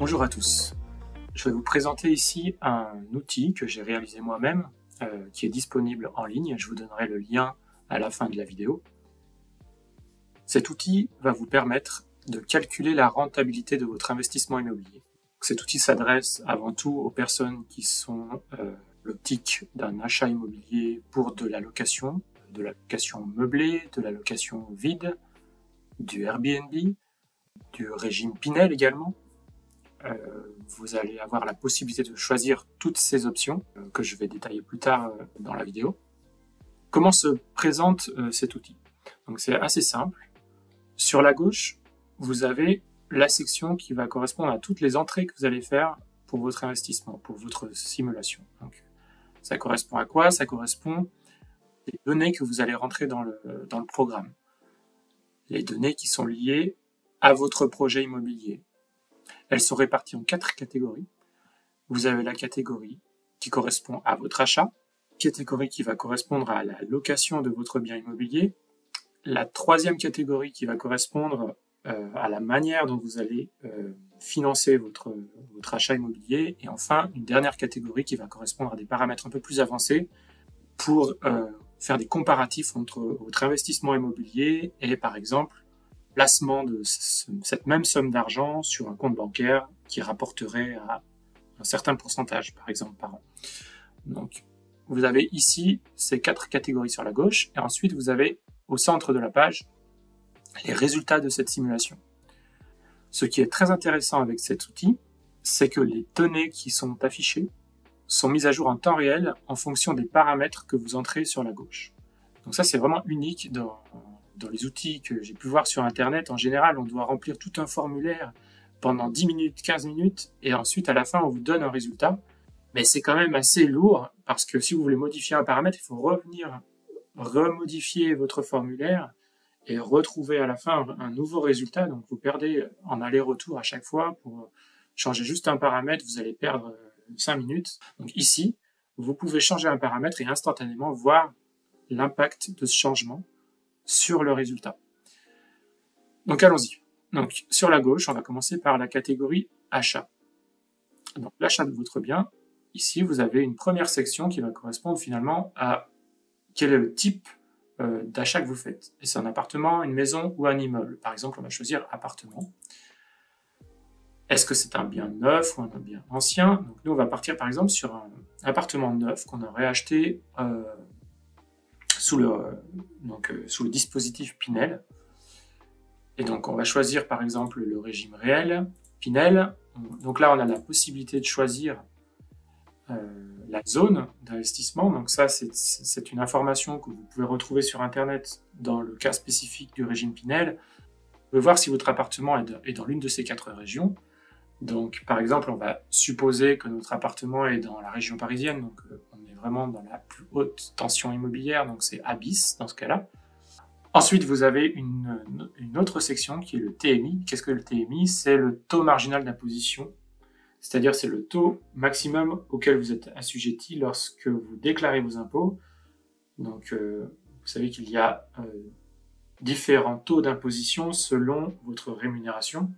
Bonjour à tous, je vais vous présenter ici un outil que j'ai réalisé moi-même, qui est disponible en ligne. Je vous donnerai le lien à la fin de la vidéo. Cet outil va vous permettre de calculer la rentabilité de votre investissement immobilier. Cet outil s'adresse avant tout aux personnes qui sont l'optique d'un achat immobilier pour de la location meublée, de la location vide, du Airbnb, du régime Pinel également. Vous allez avoir la possibilité de choisir toutes ces options que je vais détailler plus tard dans la vidéo. Comment se présente cet outil? Donc c'est assez simple. Sur la gauche, vous avez la section qui va correspondre à toutes les entrées que vous allez faire pour votre investissement, pour votre simulation. Donc, ça correspond à quoi? Ça correspond aux données que vous allez rentrer dans le programme. Les données qui sont liées à votre projet immobilier. Elles sont réparties en 4 catégories. Vous avez la catégorie qui correspond à votre achat, catégorie qui va correspondre à la location de votre bien immobilier, la troisième catégorie qui va correspondre à la manière dont vous allez financer votre achat immobilier, et enfin une dernière catégorie qui va correspondre à des paramètres un peu plus avancés pour faire des comparatifs entre votre investissement immobilier et par exemple placement de cette même somme d'argent sur un compte bancaire qui rapporterait à un certain pourcentage, par exemple, par an. Donc, vous avez ici ces 4 catégories sur la gauche, et ensuite vous avez au centre de la page les résultats de cette simulation. Ce qui est très intéressant avec cet outil, c'est que les données qui sont affichées sont mises à jour en temps réel en fonction des paramètres que vous entrez sur la gauche. Donc ça, c'est vraiment unique dans les outils que j'ai pu voir sur Internet. En général, on doit remplir tout un formulaire pendant 10 minutes, 15 minutes, et ensuite, à la fin, on vous donne un résultat. Mais c'est quand même assez lourd, parce que si vous voulez modifier un paramètre, il faut revenir remodifier votre formulaire et retrouver à la fin un nouveau résultat. Donc, vous perdez en aller-retour à chaque fois. Pour changer juste un paramètre, vous allez perdre 5 minutes. Donc ici, vous pouvez changer un paramètre et instantanément voir l'impact de ce changement sur le résultat. Donc allons-y. Donc sur la gauche, on va commencer par la catégorie achat. Donc l'achat de votre bien. Ici, vous avez une première section qui va correspondre finalement à quel est le type d'achat que vous faites. Et c'est un appartement, une maison ou un immeuble. Par exemple, on va choisir appartement. Est-ce que c'est un bien neuf ou un bien ancien? Donc nous, on va partir par exemple sur un appartement neuf qu'on aurait acheté sous le dispositif Pinel. Et donc, on va choisir par exemple le régime réel, Pinel. Donc là, on a la possibilité de choisir la zone d'investissement. Donc ça, c'est une information que vous pouvez retrouver sur Internet dans le cas spécifique du régime Pinel. Vous pouvez voir si votre appartement est dans l'une de ces 4 régions. Donc, par exemple, on va supposer que notre appartement est dans la région parisienne, donc on est vraiment dans la plus haute tension immobilière, donc c'est A bis dans ce cas-là. Ensuite, vous avez une autre section qui est le TMI. Qu'est-ce que le TMI? C'est le taux marginal d'imposition, c'est-à-dire c'est le taux maximum auquel vous êtes assujetti lorsque vous déclarez vos impôts. Donc, vous savez qu'il y a différents taux d'imposition selon votre rémunération.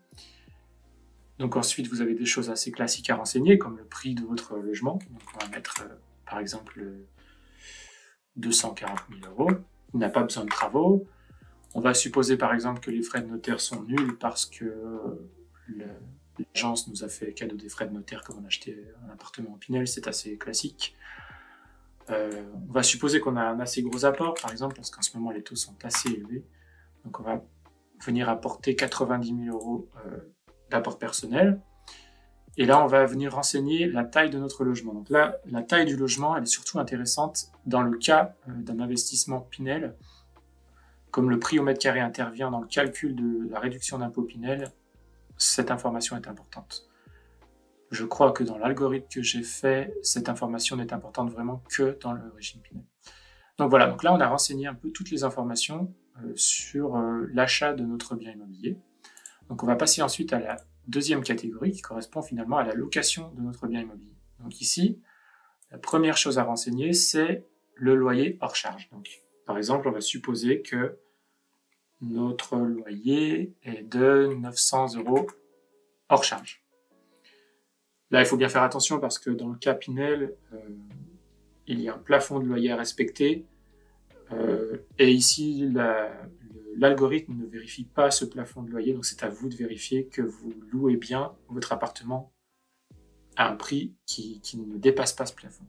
Donc ensuite, vous avez des choses assez classiques à renseigner, comme le prix de votre logement. Donc on va mettre, par exemple, 240 000 €. Il n'a pas besoin de travaux. On va supposer, par exemple, que les frais de notaire sont nuls parce que l'agence nous a fait cadeau des frais de notaire quand on a acheté un appartement en Pinel. C'est assez classique. On va supposer qu'on a un assez gros apport, par exemple, parce qu'en ce moment, les taux sont assez élevés. Donc on va venir apporter 90 000 € d'apport personnel. Et là, on va venir renseigner la taille de notre logement. Donc là, la taille du logement, elle est surtout intéressante dans le cas d'un investissement Pinel. Comme le prix au mètre carré intervient dans le calcul de la réduction d'impôt Pinel, cette information est importante. Je crois que dans l'algorithme que j'ai fait, cette information n'est importante vraiment que dans le régime Pinel. Donc voilà, donc là, on a renseigné un peu toutes les informations sur l'achat de notre bien immobilier. Donc on va passer ensuite à la deuxième catégorie qui correspond finalement à la location de notre bien immobilier. Donc ici, la première chose à renseigner, c'est le loyer hors charge. Donc, par exemple, on va supposer que notre loyer est de 900 € hors charge. Là, il faut bien faire attention parce que dans le cas Pinel, il y a un plafond de loyer à respecter. Et ici, l'algorithme ne vérifie pas ce plafond de loyer, donc c'est à vous de vérifier que vous louez bien votre appartement à un prix qui ne dépasse pas ce plafond.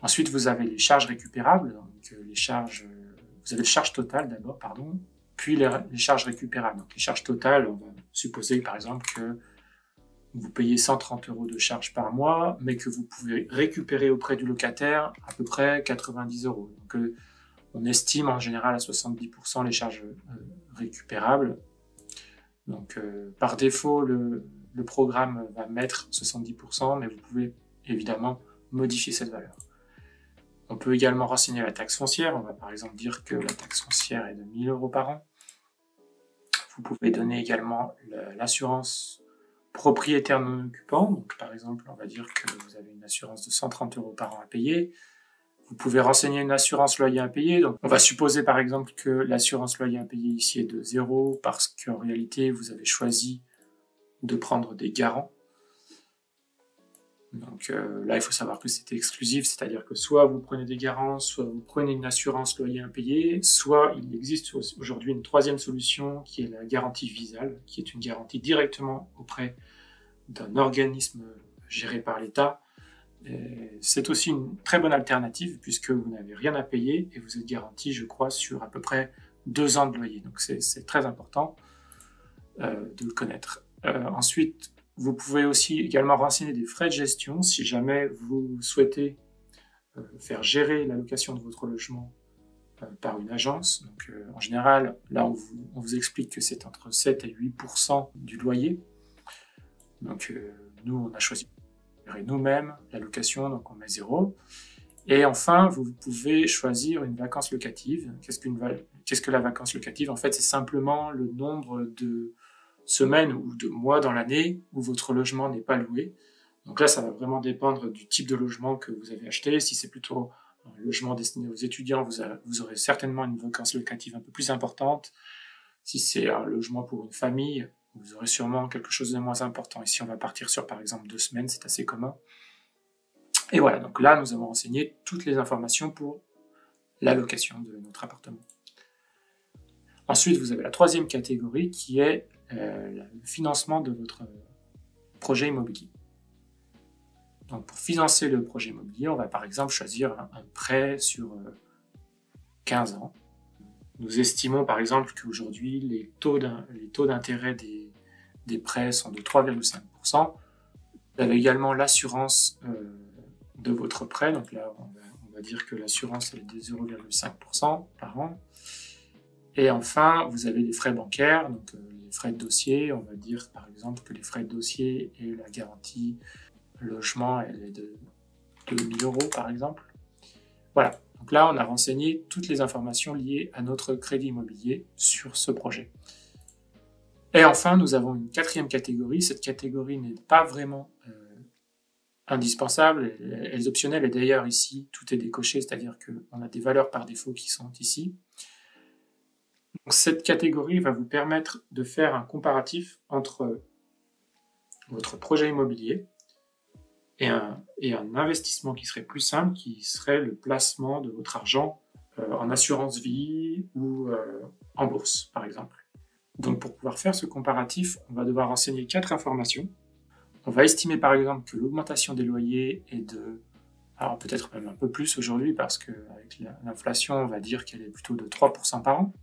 Ensuite, vous avez les charges récupérables, donc vous avez les charges totales d'abord, pardon, puis les charges récupérables. Donc les charges totales, on va supposer par exemple que vous payez 130 € de charges par mois, mais que vous pouvez récupérer auprès du locataire à peu près 90 €. Donc on estime en général à 70% les charges récupérables. Donc par défaut, le programme va mettre 70%, mais vous pouvez évidemment modifier cette valeur. On peut également renseigner la taxe foncière. On va par exemple dire que la taxe foncière est de 1 000 € par an. Vous pouvez donner également l'assurance propriétaire non occupant. Donc par exemple, on va dire que vous avez une assurance de 130 € par an à payer. Vous pouvez renseigner une assurance loyer impayé. Donc on va supposer par exemple que l'assurance loyer impayé ici est de 0 parce qu'en réalité, vous avez choisi de prendre des garants. Donc là, il faut savoir que c'est exclusif, c'est-à-dire que soit vous prenez des garants, soit vous prenez une assurance loyer impayé, soit il existe aujourd'hui une troisième solution qui est la garantie Visale, qui est une garantie directement auprès d'un organisme géré par l'État. C'est aussi une très bonne alternative puisque vous n'avez rien à payer et vous êtes garanti, je crois, sur à peu près 2 ans de loyer. Donc c'est très important de le connaître. Ensuite, vous pouvez aussi également renseigner des frais de gestion si jamais vous souhaitez faire gérer la location de votre logement par une agence. Donc, en général, là, on vous explique que c'est entre 7 et 8% du loyer. Donc, nous, on a choisi de gérer nous-mêmes la location, donc on met 0. Et enfin, vous pouvez choisir une vacance locative. Qu'est-ce que la vacance locative? En fait, c'est simplement le nombre de semaines ou de mois dans l'année où votre logement n'est pas loué. Donc là, ça va vraiment dépendre du type de logement que vous avez acheté. Si c'est plutôt un logement destiné aux étudiants, vous aurez certainement une vacance locative un peu plus importante. Si c'est un logement pour une famille, vous aurez sûrement quelque chose de moins important. Ici, on va partir sur, par exemple, 2 semaines, c'est assez commun. Et voilà, donc là, nous avons renseigné toutes les informations pour la location de notre appartement. Ensuite, vous avez la troisième catégorie qui est le financement de votre projet immobilier. Donc pour financer le projet immobilier, on va par exemple choisir un prêt sur 15 ans. Nous estimons par exemple qu'aujourd'hui les taux d'intérêt des prêts sont de 3,5%. Vous avez également l'assurance de votre prêt, donc là on va dire que l'assurance est de 0,5% par an. Et enfin, vous avez les frais bancaires, donc les frais de dossier. On va dire par exemple que les frais de dossier et la garantie logement, elle est de 2 000 € par exemple. Voilà, donc là on a renseigné toutes les informations liées à notre crédit immobilier sur ce projet. Et enfin, nous avons une quatrième catégorie. Cette catégorie n'est pas vraiment indispensable, elle est optionnelle et d'ailleurs ici tout est décoché, c'est-à-dire qu'on a des valeurs par défaut qui sont ici. Donc, cette catégorie va vous permettre de faire un comparatif entre votre projet immobilier et un investissement qui serait plus simple, qui serait le placement de votre argent en assurance vie ou en bourse, par exemple. Donc pour pouvoir faire ce comparatif, on va devoir renseigner 4 informations. On va estimer par exemple que l'augmentation des loyers est de, alors peut-être même un peu plus aujourd'hui parce qu'avec l'inflation, on va dire qu'elle est plutôt de 3% par an.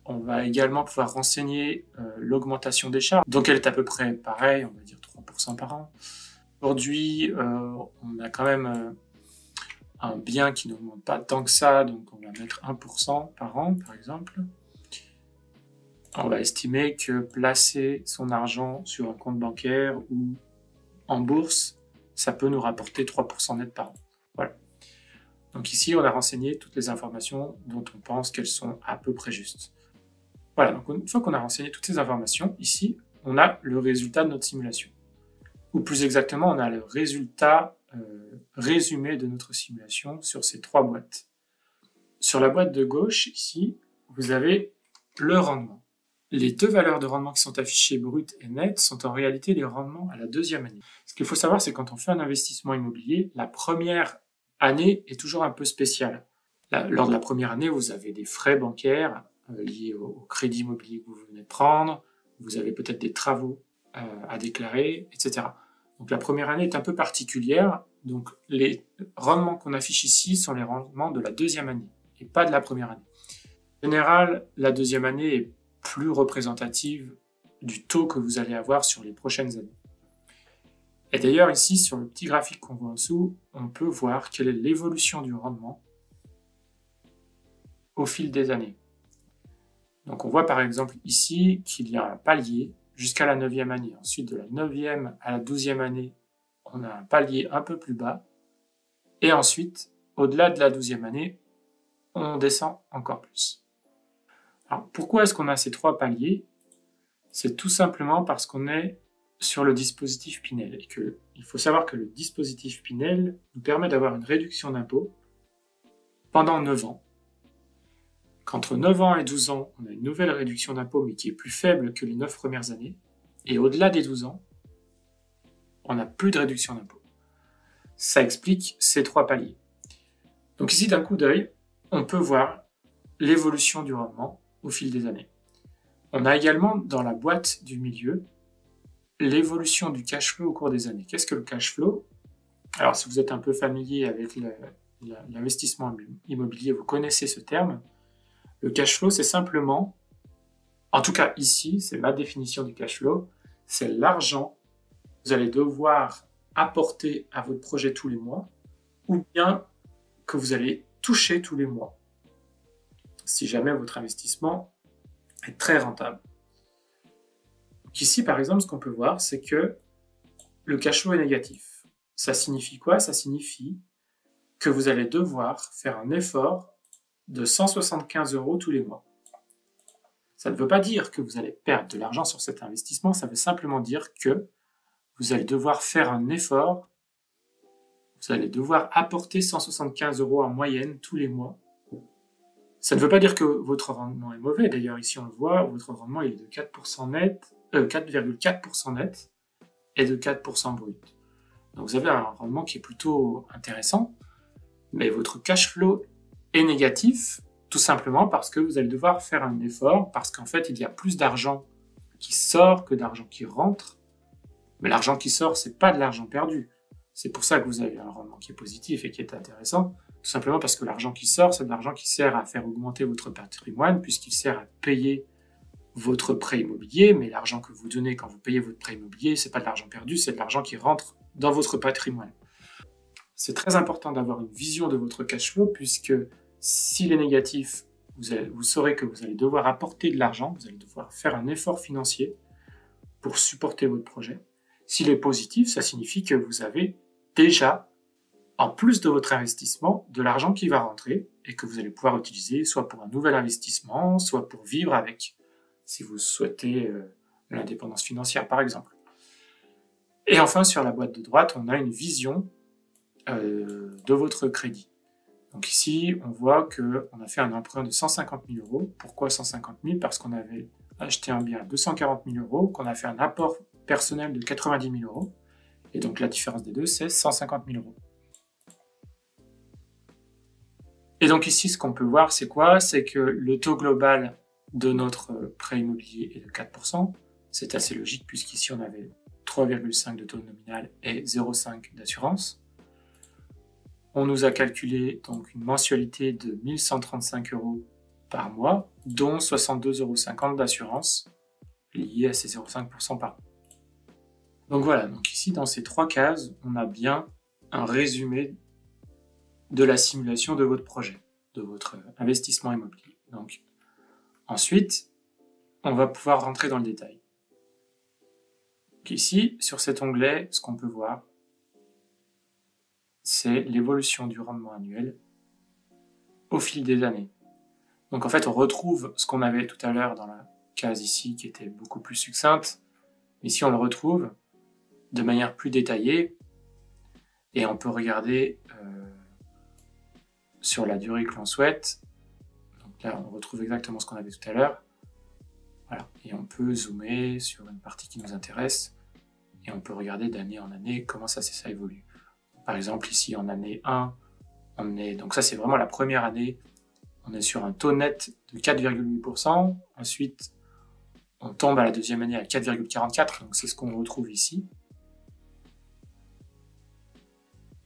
On va également pouvoir renseigner l'augmentation des charges. Donc elle est à peu près pareille, on va dire 3% par an. Aujourd'hui, on a quand même un bien qui n'augmente pas tant que ça, donc on va mettre 1% par an, par exemple. On va estimer que placer son argent sur un compte bancaire ou en bourse, ça peut nous rapporter 3% net par an. Voilà. Donc ici, on a renseigné toutes les informations dont on pense qu'elles sont à peu près justes. Voilà, donc une fois qu'on a renseigné toutes ces informations, ici, on a le résultat de notre simulation. Ou plus exactement, on a le résultat résumé de notre simulation sur ces 3 boîtes. Sur la boîte de gauche, ici, vous avez le rendement. les deux valeurs de rendement qui sont affichées, brut et net, sont en réalité les rendements à la deuxième année. Ce qu'il faut savoir, c'est quand on fait un investissement immobilier, la première année est toujours un peu spéciale. Lors de la première année, vous avez des frais bancaires liés au crédit immobilier que vous venez de prendre, vous avez peut-être des travaux à déclarer, etc. Donc la première année est un peu particulière, donc les rendements qu'on affiche ici sont les rendements de la deuxième année, et pas de la première année. En général, la deuxième année est plus représentative du taux que vous allez avoir sur les prochaines années. Et d'ailleurs, ici, sur le petit graphique qu'on voit en dessous, on peut voir quelle est l'évolution du rendement au fil des années. Donc on voit par exemple ici qu'il y a un palier jusqu'à la 9e année. Ensuite, de la 9e à la 12e année, on a un palier un peu plus bas. Et ensuite, au-delà de la 12e année, on descend encore plus. Alors, pourquoi est-ce qu'on a ces trois paliers? C'est tout simplement parce qu'on est sur le dispositif Pinel. Et il faut savoir que le dispositif Pinel nous permet d'avoir une réduction d'impôt pendant 9 ans. Qu'entre 9 ans et 12 ans, on a une nouvelle réduction d'impôt, mais qui est plus faible que les 9 premières années. Et au-delà des 12 ans, on n'a plus de réduction d'impôt. Ça explique ces trois paliers. Donc ici, d'un coup d'œil, on peut voir l'évolution du rendement au fil des années. On a également dans la boîte du milieu l'évolution du cash flow au cours des années. Qu'est-ce que le cash flow? Alors si vous êtes un peu familier avec l'investissement immobilier, vous connaissez ce terme. Le cash flow, c'est simplement, en tout cas ici, c'est ma définition du cash flow, c'est l'argent que vous allez devoir apporter à votre projet tous les mois ou bien que vous allez toucher tous les mois si jamais votre investissement est très rentable. Donc ici, par exemple, ce qu'on peut voir, c'est que le cash flow est négatif. Ça signifie quoi? Ça signifie que vous allez devoir faire un effort de 175 € tous les mois. Ça ne veut pas dire que vous allez perdre de l'argent sur cet investissement, ça veut simplement dire que vous allez devoir faire un effort, vous allez devoir apporter 175 € en moyenne tous les mois. Ça ne veut pas dire que votre rendement est mauvais, d'ailleurs ici on le voit, votre rendement il est de 4% net, 4,4% net et de 4% brut. Donc vous avez un rendement qui est plutôt intéressant, mais votre cash flow est négatif, tout simplement parce que vous allez devoir faire un effort, parce qu'en fait il y a plus d'argent qui sort que d'argent qui rentre, mais l'argent qui sort c'est pas de l'argent perdu. C'est pour ça que vous avez un rendement qui est positif et qui est intéressant, tout simplement parce que l'argent qui sort, c'est de l'argent qui sert à faire augmenter votre patrimoine, puisqu'il sert à payer votre prêt immobilier, mais l'argent que vous donnez quand vous payez votre prêt immobilier, c'est pas de l'argent perdu, c'est de l'argent qui rentre dans votre patrimoine. C'est très important d'avoir une vision de votre cash flow, puisque s'il est négatif, vous saurez que vous allez devoir apporter de l'argent, vous allez devoir faire un effort financier pour supporter votre projet. S'il est positif, ça signifie que vous avez déjà, en plus de votre investissement, de l'argent qui va rentrer et que vous allez pouvoir utiliser soit pour un nouvel investissement, soit pour vivre avec, si vous souhaitez l'indépendance financière par exemple. Et enfin, sur la boîte de droite, on a une vision de votre crédit. Donc ici, on voit qu'on a fait un emprunt de 150 000 €. Pourquoi 150 000? Parce qu'on avait acheté un bien à 240 000 €, qu'on a fait un apport personnel de 90 000 €. Et donc la différence des deux, c'est 150 000 €. Et donc ici, ce qu'on peut voir, c'est quoi? C'est que le taux global de notre prêt immobilier est de 4%. C'est assez logique puisqu'ici, on avait 3,5 de taux nominal et 0,5 d'assurance. On nous a calculé donc une mensualité de 1 135 € par mois, dont 62,50 € d'assurance liée à ces 0,5% par an. Donc voilà, donc ici dans ces trois cases, on a bien un résumé de la simulation de votre projet, de votre investissement immobilier. Donc ensuite, on va pouvoir rentrer dans le détail. Donc ici, sur cet onglet, ce qu'on peut voir, c'est l'évolution du rendement annuel au fil des années. Donc en fait, on retrouve ce qu'on avait tout à l'heure dans la case ici, qui était beaucoup plus succincte. Ici, on le retrouve de manière plus détaillée et on peut regarder sur la durée que l'on souhaite. Donc là, on retrouve exactement ce qu'on avait tout à l'heure. Voilà. Et on peut zoomer sur une partie qui nous intéresse et on peut regarder d'année en année comment ça évolue. Par exemple, ici en année 1, donc ça c'est vraiment la première année, on est sur un taux net de 4,8%. Ensuite, on tombe à la deuxième année à 4,44%, donc c'est ce qu'on retrouve ici.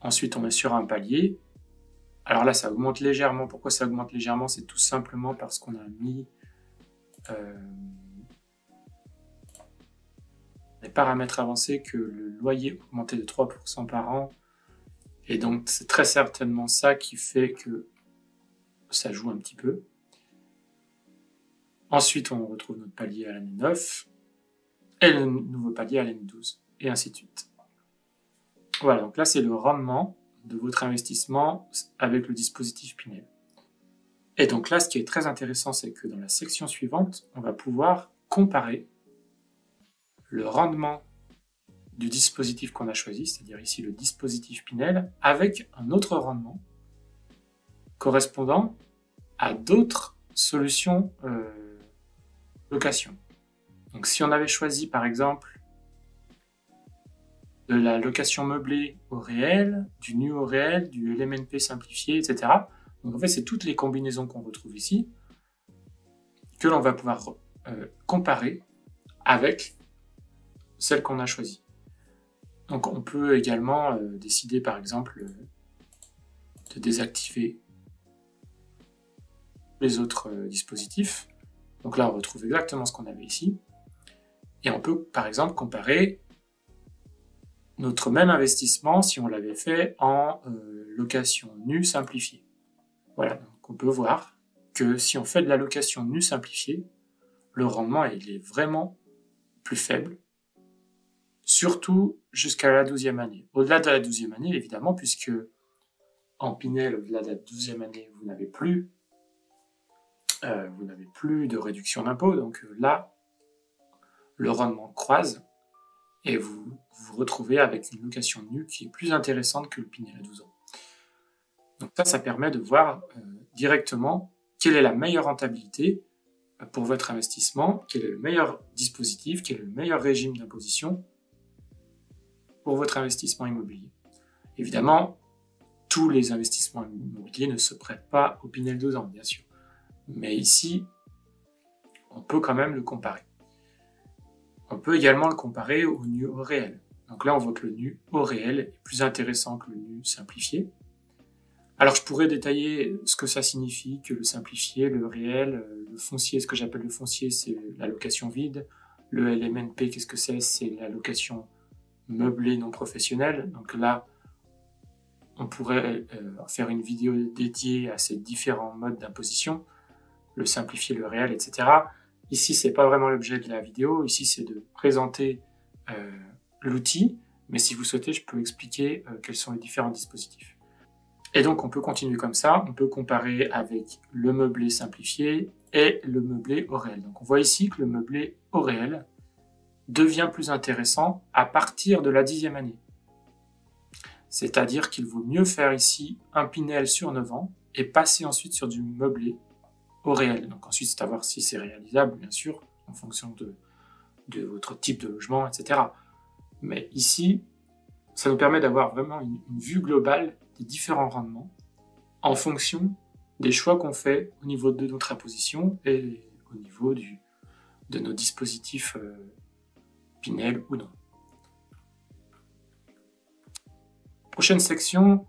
Ensuite, on est sur un palier. Alors là, ça augmente légèrement. Pourquoi ça augmente légèrement? C'est tout simplement parce qu'on a mis les paramètres avancés que le loyer augmentait de 3% par an. Et donc, c'est très certainement ça qui fait que ça joue un petit peu. Ensuite, on retrouve notre palier à l'année 9 et le nouveau palier à l'année 12, et ainsi de suite. Voilà, donc là, c'est le rendement de votre investissement avec le dispositif Pinel. Et donc là, ce qui est très intéressant, c'est que dans la section suivante, on va pouvoir comparer le rendement du dispositif qu'on a choisi, c'est-à-dire ici le dispositif Pinel, avec un autre rendement correspondant à d'autres solutions location. Donc si on avait choisi par exemple de la location meublée au réel, du nu au réel, du LMNP simplifié, etc. Donc en fait, c'est toutes les combinaisons qu'on retrouve ici que l'on va pouvoir comparer avec celle qu'on a choisie. Donc on peut également décider par exemple de désactiver les autres dispositifs. Donc là, on retrouve exactement ce qu'on avait ici. Et on peut par exemple comparer notre même investissement si on l'avait fait en location nue simplifiée. Voilà, donc on peut voir que si on fait de la location nue simplifiée, le rendement il est vraiment plus faible, surtout jusqu'à la 12e année. Au-delà de la 12e année, évidemment, puisque en Pinel, au-delà de la 12e année, vous n'avez plus de réduction d'impôt, donc là, le rendement croise et vous vous retrouvez avec une location nue qui est plus intéressante que le Pinel à 12 ans. Donc ça permet de voir directement quelle est la meilleure rentabilité pour votre investissement, quel est le meilleur dispositif, quel est le meilleur régime d'imposition pour votre investissement immobilier. Évidemment, tous les investissements immobiliers ne se prêtent pas au Pinel 12 ans, bien sûr. Mais ici, on peut quand même le comparer. On peut également le comparer au nu au réel. Donc là, on voit que le nu au réel est plus intéressant que le nu simplifié. Alors, je pourrais détailler ce que ça signifie, que le simplifié, le réel, le foncier, ce que j'appelle le foncier, c'est la location vide. Le LMNP, qu'est-ce que c'est? C'est la location meublée non professionnelle. Donc là, on pourrait faire une vidéo dédiée à ces différents modes d'imposition, le simplifié, le réel, etc. Ici, c'est pas vraiment l'objet de la vidéo. Ici, c'est de présenter l'outil. Mais si vous souhaitez, je peux expliquer quels sont les différents dispositifs. Et donc, on peut continuer comme ça. On peut comparer avec le meublé simplifié et le meublé au réel. Donc, on voit ici que le meublé au réel devient plus intéressant à partir de la 10e année. C'est-à-dire qu'il vaut mieux faire ici un Pinel sur 9 ans et passer ensuite sur du meublé au réel. Donc ensuite, c'est à voir si c'est réalisable, bien sûr, en fonction de votre type de logement, etc. Mais ici, ça nous permet d'avoir vraiment une vue globale des différents rendements en fonction des choix qu'on fait au niveau de notre imposition et au niveau de nos dispositifs Pinel ou non. Prochaine section,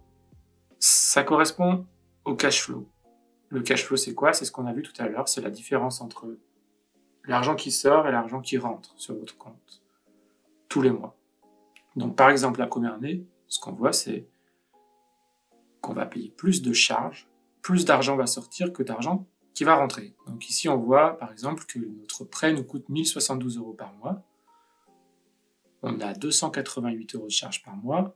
ça correspond au cash flow. Le cash flow, c'est quoi? C'est ce qu'on a vu tout à l'heure, c'est la différence entre l'argent qui sort et l'argent qui rentre sur votre compte tous les mois. Donc par exemple, la première année, ce qu'on voit, c'est qu'on va payer plus de charges, plus d'argent va sortir que d'argent qui va rentrer. Donc ici, on voit par exemple que notre prêt nous coûte 1072 € par mois. On a 288 € de charges par mois.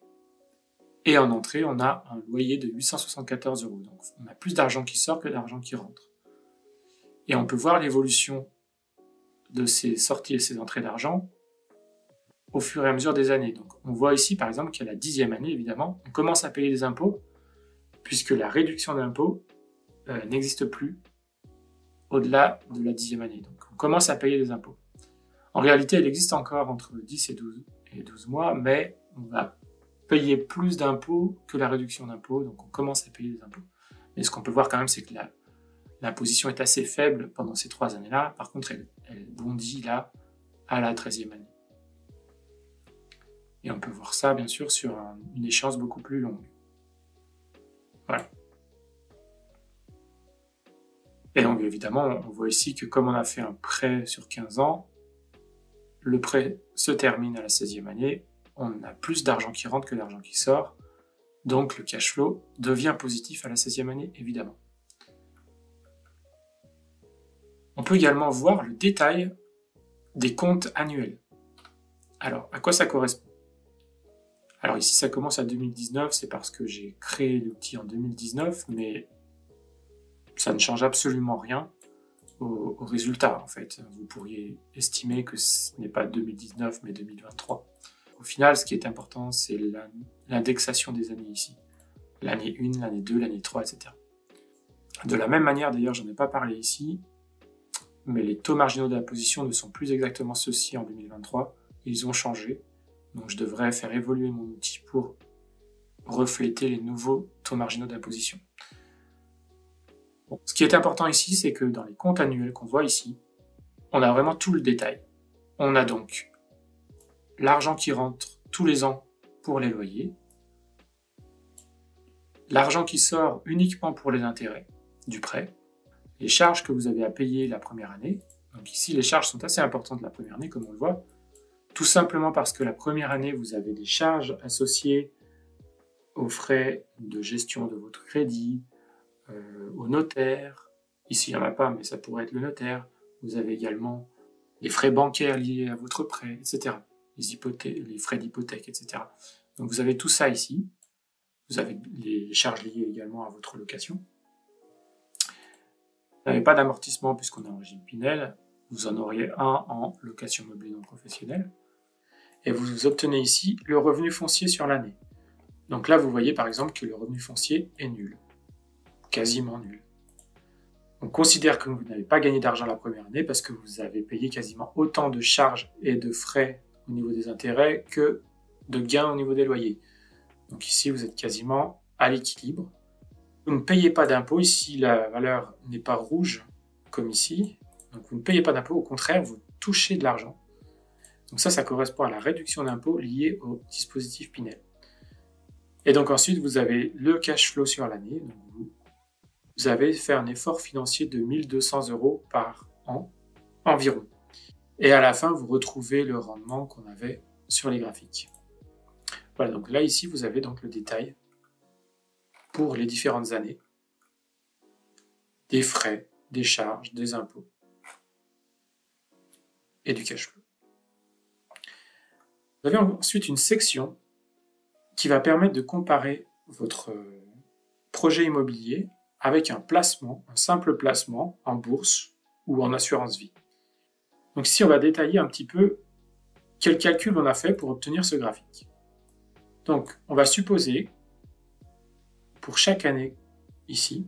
Et en entrée, on a un loyer de 874 €. Donc, on a plus d'argent qui sort que d'argent qui rentre. Et on peut voir l'évolution de ces sorties et ces entrées d'argent au fur et à mesure des années. Donc, on voit ici, par exemple, qu'à la 10e année, évidemment, on commence à payer des impôts puisque la réduction d'impôts n'existe plus au-delà de la 10e année. Donc on commence à payer des impôts. En réalité, il existe encore entre 10 et 12 mois, mais on va payer plus d'impôts que la réduction d'impôts, donc on commence à payer des impôts. Mais ce qu'on peut voir quand même, c'est que l'imposition est assez faible pendant ces 3 années-là. Par contre, elle bondit là à la 13e année. Et on peut voir ça, bien sûr, sur une échéance beaucoup plus longue. Voilà. Et donc, évidemment, on voit ici que comme on a fait un prêt sur 15 ans, le prêt se termine à la 16e année, on a plus d'argent qui rentre que d'argent qui sort, donc le cash flow devient positif à la 16e année, évidemment. On peut également voir le détail des comptes annuels. Alors, à quoi ça correspond? Alors ici, ça commence à 2019, c'est parce que j'ai créé l'outil en 2019, mais ça ne change absolument rien au résultat, en fait. Vous pourriez estimer que ce n'est pas 2019, mais 2023. Au final, ce qui est important, c'est l'indexation des années ici. L'année 1, l'année 2, l'année 3, etc. De la même manière, d'ailleurs, j'en ai pas parlé ici, mais les taux marginaux d'imposition ne sont plus exactement ceux-ci en 2023. Ils ont changé. Donc je devrais faire évoluer mon outil pour refléter les nouveaux taux marginaux d'imposition. Bon, ce qui est important ici, c'est que dans les comptes annuels qu'on voit ici, on a vraiment tout le détail. On a donc l'argent qui rentre tous les ans pour les loyers, l'argent qui sort uniquement pour les intérêts du prêt, les charges que vous avez à payer la première année. Donc ici, les charges sont assez importantes la première année, comme on le voit, tout simplement parce que la première année, vous avez des charges associées aux frais de gestion de votre crédit, au notaire. Ici, il n'y en a pas, mais ça pourrait être le notaire. Vous avez également les frais bancaires liés à votre prêt, etc. Les frais d'hypothèque, etc. Donc vous avez tout ça ici. Vous avez les charges liées également à votre location. Vous n'avez pas d'amortissement puisqu'on est en régime Pinel. Vous en auriez un en location meublée non professionnelle. Et vous obtenez ici le revenu foncier sur l'année. Donc là, vous voyez par exemple que le revenu foncier est nul. Quasiment nul. On considère que vous n'avez pas gagné d'argent la première année parce que vous avez payé quasiment autant de charges et de frais au niveau des intérêts que de gains au niveau des loyers. Donc ici, vous êtes quasiment à l'équilibre. Vous ne payez pas d'impôt. Ici, la valeur n'est pas rouge comme ici. Donc vous ne payez pas d'impôt. Au contraire, vous touchez de l'argent. Donc ça correspond à la réduction d'impôt liée au dispositif Pinel. Et donc ensuite, vous avez le cash flow sur l'année. Vous avez fait un effort financier de 1 200 € par an, environ. Et à la fin, vous retrouvez le rendement qu'on avait sur les graphiques. Voilà, donc là, ici, vous avez donc le détail pour les différentes années, des frais, des charges, des impôts et du cash flow. Vous avez ensuite une section qui va permettre de comparer votre projet immobilier avec un simple placement en bourse ou en assurance vie. Donc ici, on va détailler un petit peu quel calcul on a fait pour obtenir ce graphique. Donc, on va supposer, pour chaque année ici,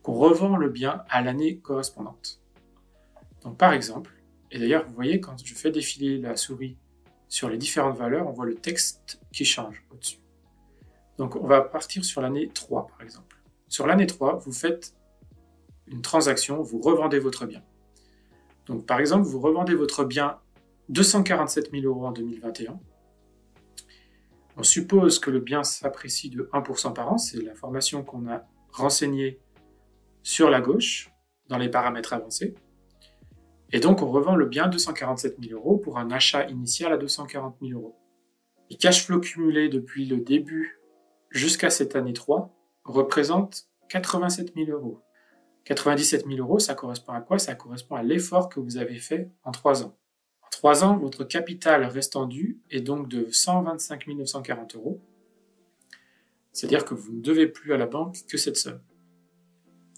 qu'on revend le bien à l'année correspondante. Donc par exemple, et d'ailleurs, vous voyez, quand je fais défiler la souris sur les différentes valeurs, on voit le texte qui change au-dessus. Donc on va partir sur l'année 3, par exemple. Sur l'année 3, vous faites une transaction, vous revendez votre bien. Donc par exemple, vous revendez votre bien 247 000 € en 2021. On suppose que le bien s'apprécie de 1% par an, c'est l'information qu'on a renseignée sur la gauche, dans les paramètres avancés. Et donc on revend le bien 247 000 € pour un achat initial à 240 000 €. Les cash flows cumulés depuis le début jusqu'à cette année 3 représentent 87 000 €. 97 000 €, ça correspond à quoi? Ça correspond à l'effort que vous avez fait en 3 ans. En 3 ans, votre capital restant dû est donc de 125 940 €. C'est-à-dire que vous ne devez plus à la banque que cette somme.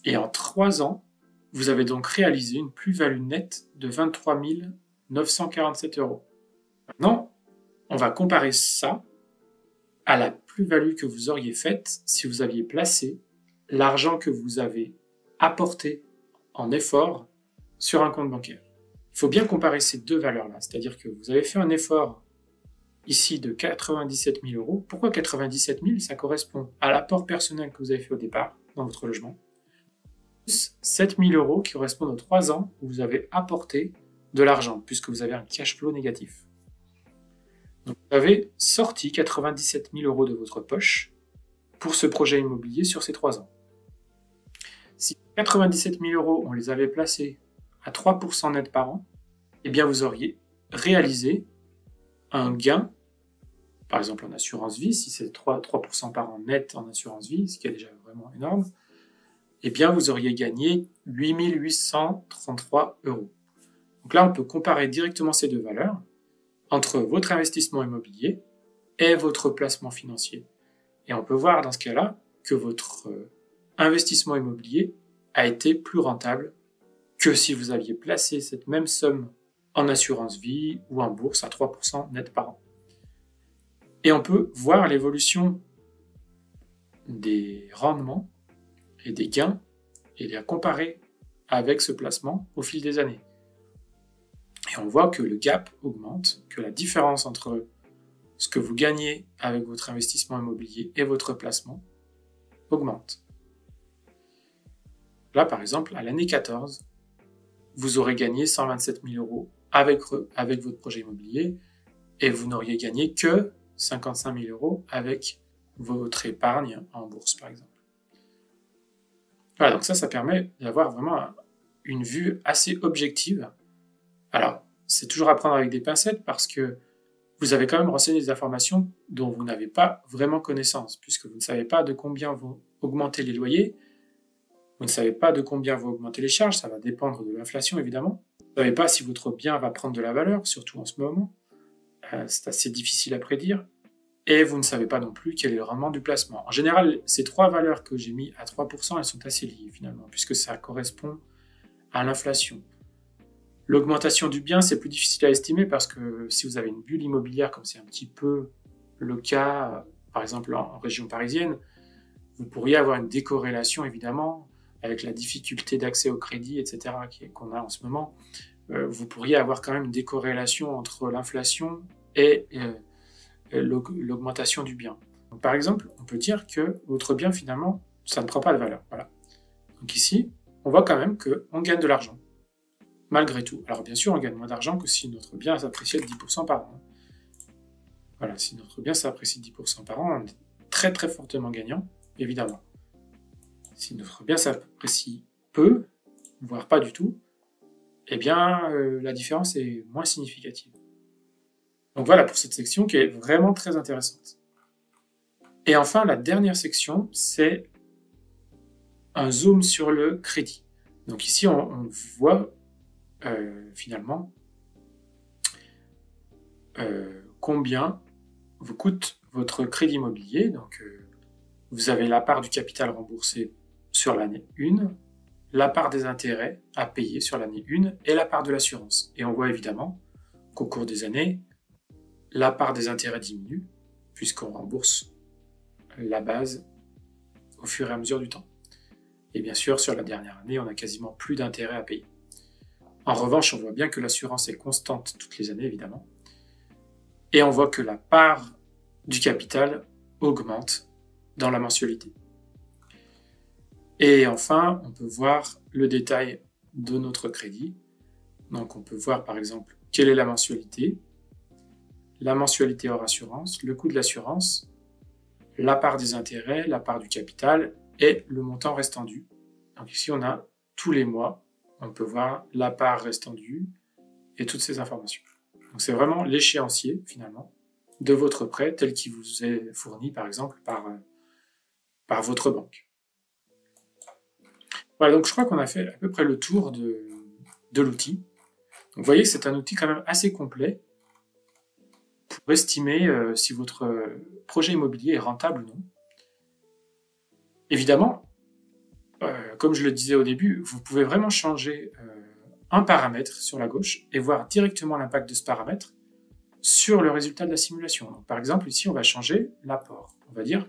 Et en 3 ans, vous avez donc réalisé une plus-value nette de 23 947 €. Maintenant, on va comparer ça à la plus-value que vous auriez faite si vous aviez placé l'argent que vous avez apporté en effort sur un compte bancaire. Il faut bien comparer ces deux valeurs-là, c'est-à-dire que vous avez fait un effort ici de 97 000 euros. Pourquoi 97 000? Ça correspond à l'apport personnel que vous avez fait au départ dans votre logement, plus 7 000 euros qui correspondent aux 3 ans où vous avez apporté de l'argent, puisque vous avez un cash flow négatif. Donc vous avez sorti 97 000 euros de votre poche pour ce projet immobilier sur ces 3 ans. Si 97 000 euros, on les avait placés à 3% net par an, eh bien vous auriez réalisé un gain, par exemple en assurance vie, si c'est 3% par an net en assurance vie, ce qui est déjà vraiment énorme, eh bien vous auriez gagné 8 833 euros. Donc là, on peut comparer directement ces deux valeurs entre votre investissement immobilier et votre placement financier. Et on peut voir dans ce cas-là que votre investissement immobilier a été plus rentable que si vous aviez placé cette même somme en assurance vie ou en bourse à 3% net par an. Et on peut voir l'évolution des rendements et des gains et les comparer avec ce placement au fil des années. Et on voit que le gap augmente, que la différence entre ce que vous gagnez avec votre investissement immobilier et votre placement augmente. Là, par exemple, à l'année 14, vous aurez gagné 127 000 euros avec votre projet immobilier et vous n'auriez gagné que 55 000 euros avec votre épargne en bourse, par exemple. Voilà, donc ça permet d'avoir vraiment une vue assez objective. Alors, c'est toujours à prendre avec des pincettes parce que vous avez quand même renseigné des informations dont vous n'avez pas vraiment connaissance, puisque vous ne savez pas de combien vont augmenter les loyers, vous ne savez pas de combien vont augmenter les charges, ça va dépendre de l'inflation évidemment. Vous ne savez pas si votre bien va prendre de la valeur, surtout en ce moment. C'est assez difficile à prédire. Et vous ne savez pas non plus quel est le rendement du placement. En général, ces trois valeurs que j'ai mis à 3%, elles sont assez liées finalement, puisque ça correspond à l'inflation. L'augmentation du bien, c'est plus difficile à estimer parce que si vous avez une bulle immobilière, comme c'est un petit peu le cas, par exemple en région parisienne, vous pourriez avoir une décorrélation évidemment avec la difficulté d'accès au crédit, etc. qu'on a en ce moment. Vous pourriez avoir quand même une décorrélation entre l'inflation et l'augmentation du bien. Donc, par exemple, on peut dire que votre bien, finalement, ça ne prend pas de valeur. Voilà. Donc ici, on voit quand même qu'on gagne de l'argent, malgré tout. Alors bien sûr, on gagne moins d'argent que si notre bien s'appréciait de 10% par an. Voilà, si notre bien s'apprécie de 10% par an, on est très très fortement gagnant, évidemment. Si notre bien s'apprécie peu, voire pas du tout, eh bien, la différence est moins significative. Donc voilà pour cette section qui est vraiment très intéressante. Et enfin, la dernière section, c'est un zoom sur le crédit. Donc ici, on voit finalement combien vous coûte votre crédit immobilier. Donc vous avez la part du capital remboursé sur l'année 1, la part des intérêts à payer sur l'année 1 et la part de l'assurance. Et on voit évidemment qu'au cours des années, la part des intérêts diminue, puisqu'on rembourse la base au fur et à mesure du temps. Et bien sûr, sur la dernière année, on n'a quasiment plus d'intérêts à payer. En revanche, on voit bien que l'assurance est constante toutes les années, évidemment. Et on voit que la part du capital augmente dans la mensualité. Et enfin, on peut voir le détail de notre crédit. Donc, on peut voir, par exemple, quelle est la mensualité hors assurance, le coût de l'assurance, la part des intérêts, la part du capital et le montant restant dû. Donc ici, on a tous les mois, on peut voir la part restant due et toutes ces informations. Donc c'est vraiment l'échéancier, finalement, de votre prêt tel qu'il vous est fourni, par exemple, par votre banque. Voilà, donc je crois qu'on a fait à peu près le tour de l'outil. Donc vous voyez que c'est un outil quand même assez complet pour estimer si votre projet immobilier est rentable ou non. Évidemment, comme je le disais au début, vous pouvez vraiment changer un paramètre sur la gauche et voir directement l'impact de ce paramètre sur le résultat de la simulation. Donc, par exemple, ici, on va changer l'apport. On va dire,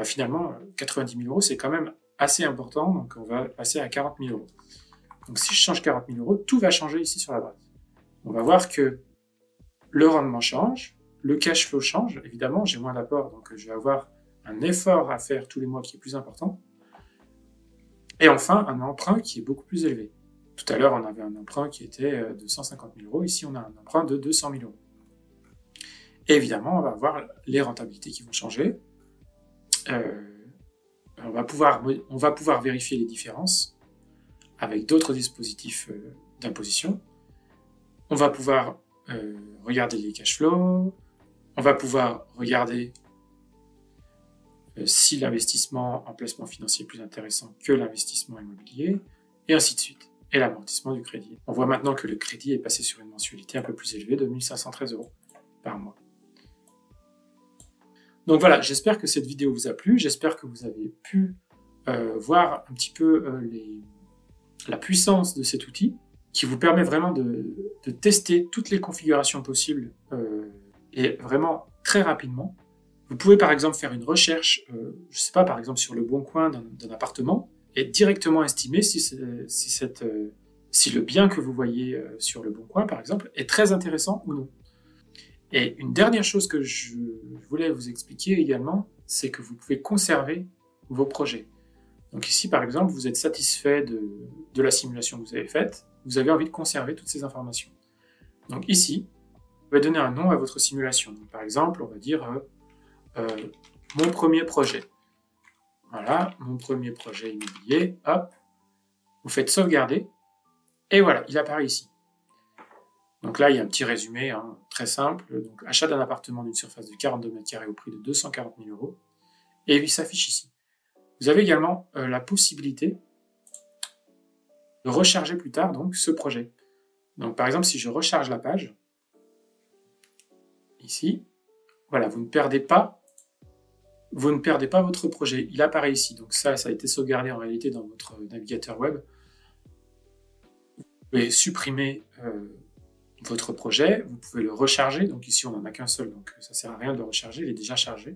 finalement, 90 000 euros, c'est quand même assez important, donc on va passer à 40 000 euros. Donc si je change 40 000 €, tout va changer ici sur la droite. On va voir que le rendement change, le cash flow change, évidemment, j'ai moins d'apport, donc je vais avoir un effort à faire tous les mois qui est plus important. Et enfin, un emprunt qui est beaucoup plus élevé. Tout à l'heure, on avait un emprunt qui était de 150 000 €, ici on a un emprunt de 200 000 €. Et évidemment, on va avoir les rentabilités qui vont changer. On va pouvoir vérifier les différences avec d'autres dispositifs d'imposition. On va pouvoir regarder les cash flows, on va pouvoir regarder si l'investissement en placement financier est plus intéressant que l'investissement immobilier, et ainsi de suite, et l'amortissement du crédit. On voit maintenant que le crédit est passé sur une mensualité un peu plus élevée de 1 513 € par mois. Donc voilà, j'espère que cette vidéo vous a plu, j'espère que vous avez pu voir un petit peu la puissance de cet outil, qui vous permet vraiment de tester toutes les configurations possibles et vraiment très rapidement. Vous pouvez par exemple faire une recherche, je ne sais pas, par exemple sur le bon coin d'un appartement et directement estimer si le bien que vous voyez sur le bon coin, par exemple, est très intéressant ou non. Et une dernière chose que je voulais vous expliquer également, c'est que vous pouvez conserver vos projets. Donc ici, par exemple, vous êtes satisfait de la simulation que vous avez faite, vous avez envie de conserver toutes ces informations. Donc ici, vous allez donner un nom à votre simulation. Donc, par exemple, on va dire mon premier projet. Voilà, mon premier projet immobilier, hop, vous faites sauvegarder, et voilà, il apparaît ici. Donc là, il y a un petit résumé très simple. Donc, achat d'un appartement d'une surface de 42 m² au prix de 240 000 €, et il s'affiche ici. Vous avez également la possibilité de recharger plus tard donc, ce projet. Donc, par exemple, si je recharge la page, ici, voilà, vous ne perdez pas votre projet. Il apparaît ici. Donc ça a été sauvegardé en réalité dans votre navigateur web. Vous pouvez supprimer votre projet, vous pouvez le recharger. Donc ici, on n'en a qu'un seul, donc ça ne sert à rien de le recharger, il est déjà chargé.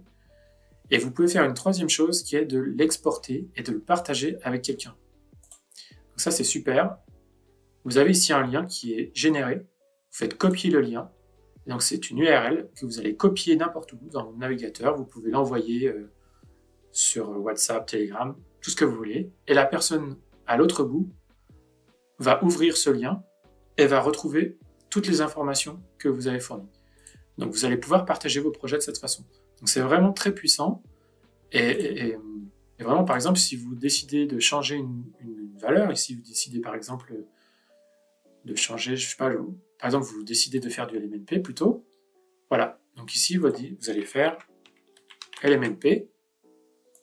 Et vous pouvez faire une troisième chose qui est de l'exporter et de le partager avec quelqu'un. Donc ça, c'est super. Vous avez ici un lien qui est généré. Vous faites copier le lien. Donc c'est une URL que vous allez copier n'importe où dans le navigateur. Vous pouvez l'envoyer sur WhatsApp, Telegram, tout ce que vous voulez. Et la personne à l'autre bout va ouvrir ce lien et va retrouver toutes les informations que vous avez fournies. Donc vous allez pouvoir partager vos projets de cette façon. Donc c'est vraiment très puissant. Et vraiment, par exemple, si vous décidez de changer une valeur, et si vous décidez par exemple de changer, je sais pas, par exemple, vous décidez de faire du LMNP plutôt, voilà. Donc ici, vous allez faire LMNP,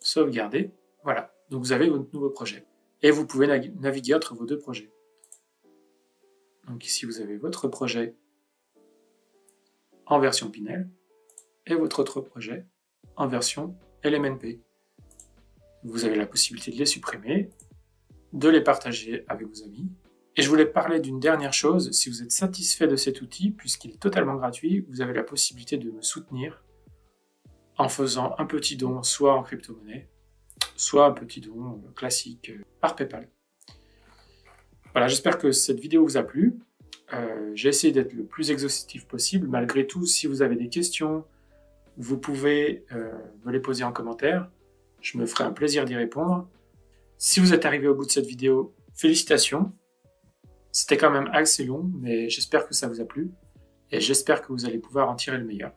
sauvegarder, voilà. Donc vous avez votre nouveau projet. Et vous pouvez naviguer entre vos deux projets. Donc ici, vous avez votre projet en version Pinel et votre autre projet en version LMNP. Vous avez la possibilité de les supprimer, de les partager avec vos amis. Et je voulais parler d'une dernière chose. Si vous êtes satisfait de cet outil, puisqu'il est totalement gratuit, vous avez la possibilité de me soutenir en faisant un petit don, soit en crypto-monnaie, soit un petit don classique par PayPal. Voilà, j'espère que cette vidéo vous a plu. J'ai essayé d'être le plus exhaustif possible. Malgré tout, si vous avez des questions, vous pouvez me les poser en commentaire. Je me ferai un plaisir d'y répondre. Si vous êtes arrivé au bout de cette vidéo, félicitations. C'était quand même assez long, mais j'espère que ça vous a plu. Et j'espère que vous allez pouvoir en tirer le meilleur.